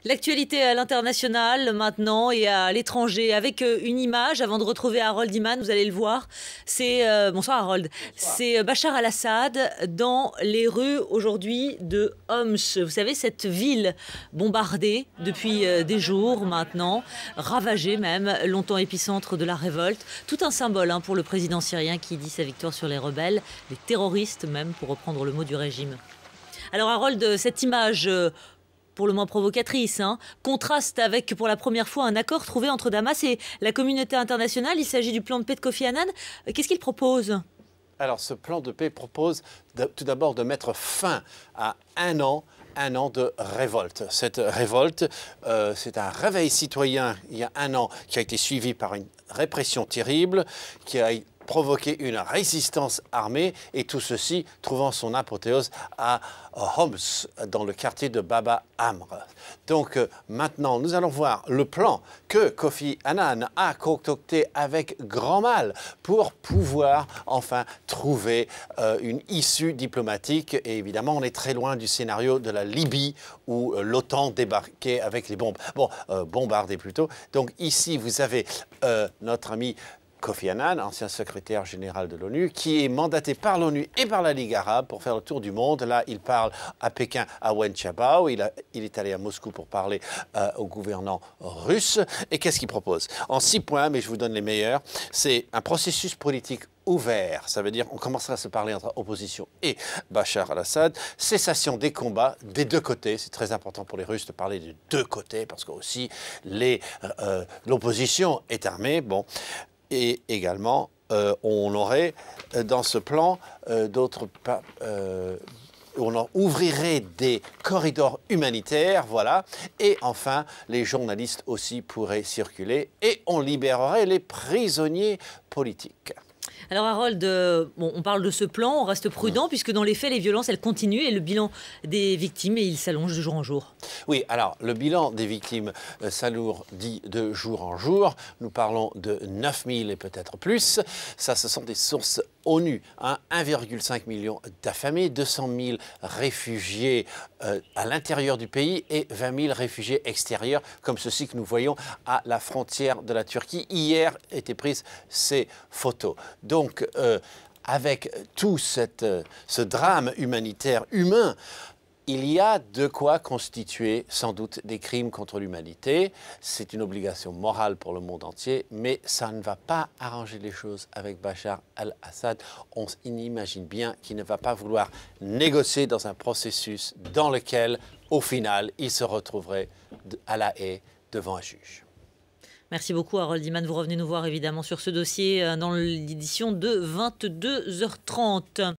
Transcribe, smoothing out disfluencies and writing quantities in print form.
L'actualité à l'international maintenant et à l'étranger avec une image avant de retrouver Harold Iman, vous allez le voir. C'est bonsoir Harold. C'est Bachar al-Assad dans les rues aujourd'hui de Homs. Vous savez, cette ville bombardée depuis des jours maintenant, ravagée même, longtemps épicentre de la révolte. Tout un symbole pour le président syrien qui dit sa victoire sur les rebelles, les terroristes même, pour reprendre le mot du régime. Alors Harold, cette image pour le moins provocatrice, contraste avec pour la première fois un accord trouvé entre Damas et la communauté internationale. Il s'agit du plan de paix de Kofi Annan. Qu'est-ce qu'il propose ? Alors ce plan de paix propose tout d'abord de mettre fin à un an de révolte. Cette révolte, c'est un réveil citoyen il y a un an qui a été suivi par une répression terrible, qui a provoqué une résistance armée, et tout ceci trouvant son apothéose à Homs, dans le quartier de Baba Amr. Donc maintenant, nous allons voir le plan que Kofi Annan a concocté avec grand mal pour pouvoir enfin trouver une issue diplomatique. Et évidemment, on est très loin du scénario de la Libye où l'OTAN débarquait avec les bombes. Bon, bombardait plutôt. Donc ici, vous avez notre ami Kofi Annan, ancien secrétaire général de l'ONU, qui est mandaté par l'ONU et par la Ligue arabe pour faire le tour du monde. Là, il parle à Pékin, à Wen Jiabao. Il est allé à Moscou pour parler au gouvernant russe. Et qu'est-ce qu'il propose? En 6 points, mais je vous donne les meilleurs. C'est un processus politique ouvert. Ça veut dire qu'on commencera à se parler entre opposition et Bachar al-Assad. Cessation des combats des deux côtés. C'est très important pour les Russes de parler des deux côtés parce que aussi l'opposition est armée. Bon. Et également, on aurait dans ce plan on ouvrirait des corridors humanitaires, voilà. Et enfin, les journalistes aussi pourraient circuler et on libérerait les prisonniers politiques. Alors Harold, on parle de ce plan, on reste prudent puisque dans les faits, les violences, elles continuent et le bilan des victimes, il s'allonge de jour en jour. Oui, alors le bilan des victimes s'alourdit de jour en jour. Nous parlons de 9000 et peut-être plus. Ça, ce sont des sources ONU, 1,5 million d'affamés, 200 000 réfugiés à l'intérieur du pays et 20 000 réfugiés extérieurs, comme ceux-ci que nous voyons à la frontière de la Turquie. Hier étaient prises ces photos. Donc, avec tout ce drame humanitaire humain, il y a de quoi constituer sans doute des crimes contre l'humanité. C'est une obligation morale pour le monde entier, mais ça ne va pas arranger les choses avec Bachar al-Assad. On imagine bien qu'il ne va pas vouloir négocier dans un processus dans lequel, au final, il se retrouverait à la haie devant un juge. Merci beaucoup Harold Iman. Vous revenez nous voir évidemment sur ce dossier dans l'édition de 22h30.